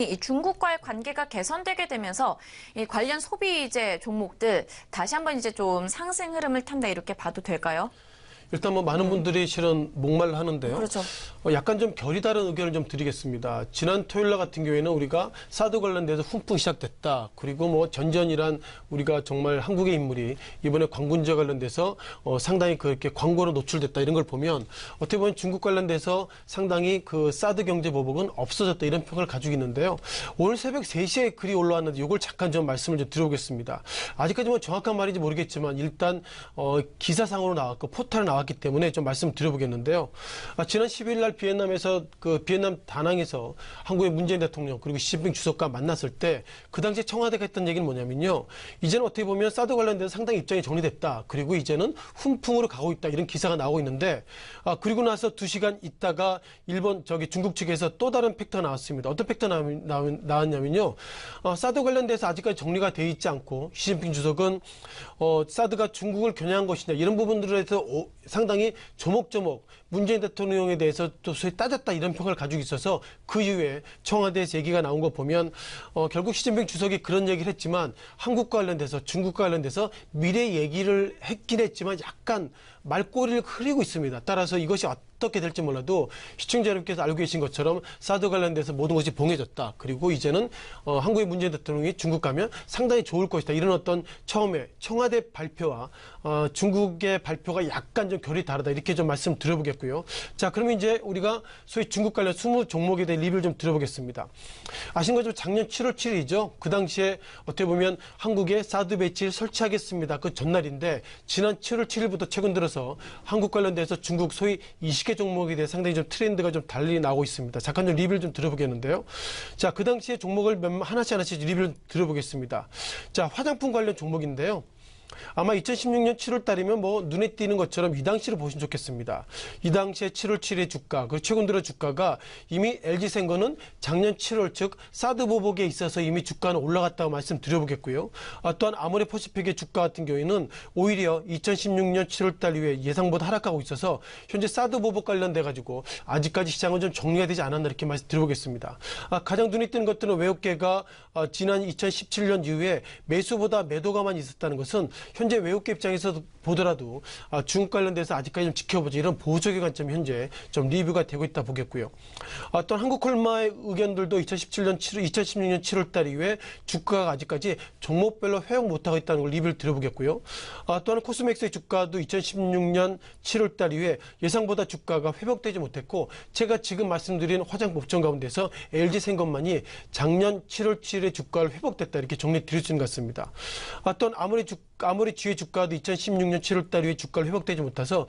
이 중국과의 관계가 개선되게 되면서 이 관련 소비재 종목들 다시 한번 이제 좀 상승 흐름을 탄다 이렇게 봐도 될까요? 일단 뭐 많은 분들이 실은 목말라 하는데요. 그렇죠. 약간 좀 결이 다른 의견을 좀 드리겠습니다. 지난 토요일 날 같은 경우에는 우리가 사드 관련돼서 훈풍 시작됐다. 그리고 뭐 전전이란 우리가 정말 한국의 인물이 이번에 광군제 관련돼서 상당히 그렇게 광고로 노출됐다 이런 걸 보면 어떻게 보면 중국 관련돼서 상당히 그 사드 경제 보복은 없어졌다 이런 평을 가지고 있는데요. 오늘 새벽 3시에 글이 올라왔는데 이걸 잠깐 좀 말씀을 좀 드려보겠습니다. 아직까지 뭐 정확한 말인지 모르겠지만 일단 기사상으로 나왔고 포털에 나왔기 때문에 좀 말씀드려보겠는데요. 지난 12일 날 비엔남에서 그 비엔남 다낭에서 한국의 문재인 대통령 그리고 시진핑 주석과 만났을 때 그 당시에 청와대가 했던 얘기는 뭐냐면요. 이제는 어떻게 보면 사드 관련돼서 상당히 입장이 정리됐다. 그리고 이제는 훈풍으로 가고 있다. 이런 기사가 나오고 있는데 그리고 나서 2시간 있다가 중국 측에서 또 다른 팩트가 나왔습니다. 어떤 팩트가 나왔냐면요. 사드 관련돼서 아직까지 정리가 돼 있지 않고 시진핑 주석은 사드가 중국을 겨냥한 것이냐 이런 부분들에 대해서 상당히 조목조목 문재인 대통령에 대해서 또 소위 따졌다 이런 평을 가지고 있어서 그 이후에 청와대에서 얘기가 나온 거 보면 결국 시진핑 주석이 그런 얘기를 했지만 한국과 관련돼서 중국과 관련돼서 미래 얘기를 했긴 했지만 약간 말꼬리를 흐리고 있습니다. 따라서 이것이 어떻게 될지 몰라도 시청자 여러분께서 알고 계신 것처럼 사드 관련돼서 모든 것이 봉해졌다. 그리고 이제는 한국의 문재인 대통령이 중국 가면 상당히 좋을 것이다. 이런 어떤 처음에 청와대 발표와 중국의 발표가 약간 좀 결이 다르다. 이렇게 좀 말씀 드려보겠고요. 자, 그러면 이제 우리가 소위 중국 관련 20종목에 대해 리뷰를 좀 드려보겠습니다. 아신 것처럼 작년 7월 7일이죠. 그 당시에 어떻게 보면 한국에 사드 배치를 설치하겠습니다. 그 전날인데 지난 7월 7일부터 최근 들어서 한국 관련돼서 중국 소위 20개 종목에 대해 상당히 좀 트렌드가 좀 달리 나오고 있습니다. 잠깐 좀 리뷰를 좀 들어보겠는데요. 자, 그 당시에 종목을 하나씩 리뷰를 들어보겠습니다. 자, 화장품 관련 종목인데요. 아마 2016년 7월 달이면 뭐 눈에 띄는 것처럼 이 당시를 보시면 좋겠습니다. 이 당시에 7월 7일 주가, 그리고 최근 들어 주가가 이미 LG생건은 작년 7월 즉 사드 보복에 있어서 이미 주가는 올라갔다고 말씀드려보겠고요. 또한 아모레퍼시픽의 주가 같은 경우에는 오히려 2016년 7월 달 이후에 예상보다 하락하고 있어서 현재 사드 보복 관련돼 가지고 아직까지 시장은 좀 정리가 되지 않았나 이렇게 말씀드려보겠습니다. 가장 눈에 띄는 것들은 외국계가 지난 2017년 이후에 매수보다 매도가만 있었다는 것은 현재 외국계 입장에서 보더라도 중국 관련돼서 아직까지 좀 지켜보자 이런 보수적인 관점이 현재 좀 리뷰가 되고 있다 보겠고요. 또한 한국콜마의 의견들도 2016년 7월 달 이후에 주가가 아직까지 종목별로 회복 못하고 있다는 걸 리뷰를 드려보겠고요. 또한 코스맥스의 주가도 2016년 7월 달 이후에 예상보다 주가가 회복되지 못했고 제가 지금 말씀드린 화장품 업종 가운데서 LG생건만이 작년 7월 7일에 주가를 회복됐다 이렇게 정리 드릴 수 있는 것 같습니다. 또한 아무리 G의 주가도 2016년 7월 달 이후에 주가를 회복되지 못해서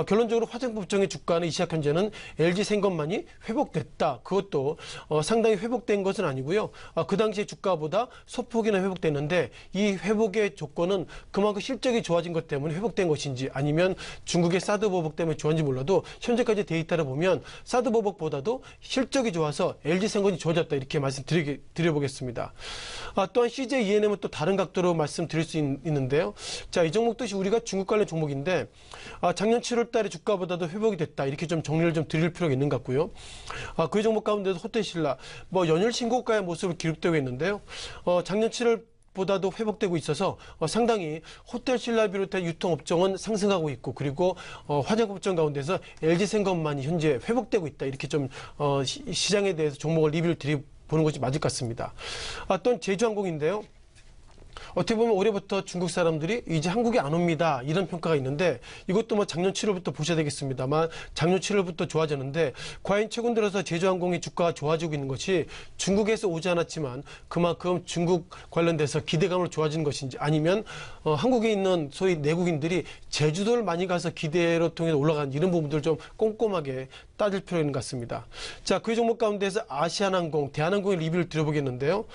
결론적으로 화장품 업종의 주가는 이 시각 현재는 LG생건만이 회복됐다. 그것도 상당히 회복된 것은 아니고요. 그 당시의 주가보다 소폭이나 회복됐는데 이 회복의 조건은 그만큼 실적이 좋아진 것 때문에 회복된 것인지 아니면 중국의 사드 보복 때문에 좋았는지 몰라도 현재까지 데이터를 보면 사드 보복보다도 실적이 좋아서 LG생건이 좋아졌다 이렇게 말씀드려보겠습니다. 또한 CJ ENM은 또 다른 각도로 말씀드릴 수 있는데요. 자, 이 종목도 우리가 중국 관련 종목인데 작년 7월 달에 주가보다도 회복이 됐다. 이렇게 좀 정리를 좀 드릴 필요가 있는 것 같고요. 그 종목 가운데도 호텔신라 연일 신고가의 모습을 기록되고 있는데요. 작년 7월 보다도 회복되고 있어서 상당히 호텔신라 비롯한 유통업종은 상승하고 있고 그리고 화장품 업종 가운데서 LG생건만이 현재 회복되고 있다. 이렇게 좀 시장에 대해서 종목을 리뷰를 보는 것이 맞을 것 같습니다. 또한 제주항공인데요. 어떻게 보면 올해부터 중국 사람들이 이제 한국에 안 옵니다. 이런 평가가 있는데 이것도 뭐 작년 7월부터 보셔야 되겠습니다만 작년 7월부터 좋아졌는데 과연 최근 들어서 제주항공의 주가가 좋아지고 있는 것이 중국에서 오지 않았지만 그만큼 중국 관련돼서 기대감으로 좋아지는 것인지 아니면 한국에 있는 소위 내국인들이 제주도를 많이 가서 기대로 통해서 올라간 이런 부분들을 좀 꼼꼼하게 따질 필요가 있는 것 같습니다. 자, 그 종목 가운데서 아시아나항공, 대한항공의 리뷰를 드려보겠는데요.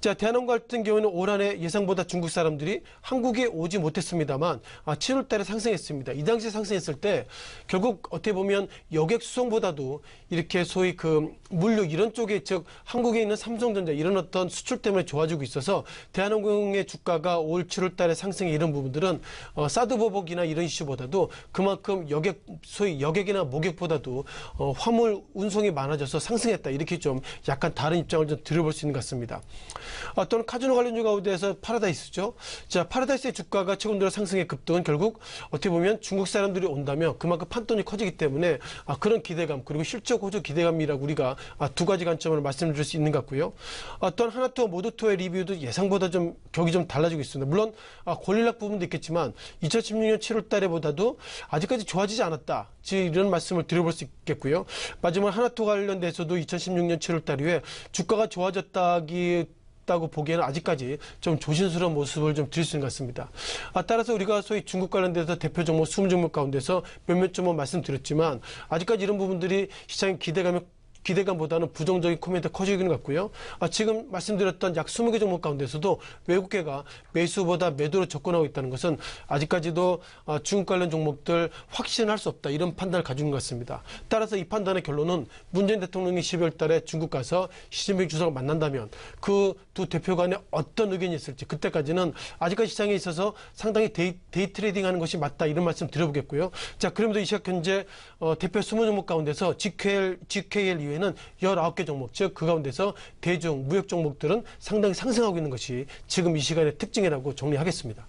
자, 대한항공 같은 경우는 올 한 해 예상보다 중국 사람들이 한국에 오지 못했습니다만 7월 달에 상승했습니다. 이 당시에 상승했을 때 결국 어떻게 보면 여객 수송보다도 이렇게 소위 그 물류 이런 쪽에 즉 한국에 있는 삼성전자 이런 어떤 수출 때문에 좋아지고 있어서 대한항공의 주가가 올 7월 달에 상승의 이런 부분들은 사드 보복이나 이런 이슈보다도 그만큼 소위 여객이나 모객보다도 화물 운송이 많아져서 상승했다. 이렇게 좀 약간 다른 입장을 좀 들어볼 수 있는 것 같습니다. 또는 카지노 관련주 가운데서 파라다이스죠. 자, 파라다이스의 주가가 최근 들어 상승의 급등은 결국 어떻게 보면 중국 사람들이 온다면 그만큼 판돈이 커지기 때문에 그런 기대감 그리고 실적 호조 기대감이라고 우리가 두 가지 관점으로 말씀드릴 수 있는 것 같고요. 또한 하나투어 모더투어의 리뷰도 예상보다 좀 격이 좀 달라지고 있습니다. 물론 권리락 부분도 있겠지만 2016년 7월 달에보다도 아직까지 좋아지지 않았다. 이런 말씀을 드려볼 수 있겠고요. 마지막 하나투어 관련돼서도 2016년 7월 달 이후에 주가가 좋아졌다고 보기에는 아직까지 좀 조심스러운 모습을 좀 드릴 수 있는 것 같습니다. 따라서 우리가 소위 중국 관련돼서 대표 종목 20종목 가운데서 몇몇 종목 말씀드렸지만 아직까지 이런 부분들이 시장의 기대감보다는 부정적인 코멘트가 커지는 것 같고요. 지금 말씀드렸던 약 20개 종목 가운데서도 외국계가 매수보다 매도로 접근하고 있다는 것은 아직까지도 중국 관련 종목들 확신할 수 없다. 이런 판단을 가지고 있는 것 같습니다. 따라서 이 판단의 결론은 문재인 대통령이 12월 달에 중국 가서 시진핑 주석을 만난다면 그 두 대표 간에 어떤 의견이 있을지 그때까지는 아직까지 시장에 있어서 상당히 데이 트레이딩 하는 것이 맞다. 이런 말씀 드려보겠고요. 자, 그러면서 이 시각 현재 대표 20종목 가운데서 GKL 이외에는 19개 종목, 즉 그 가운데서 대중, 무역 종목들은 상당히 상승하고 있는 것이 지금 이 시간의 특징이라고 정리하겠습니다.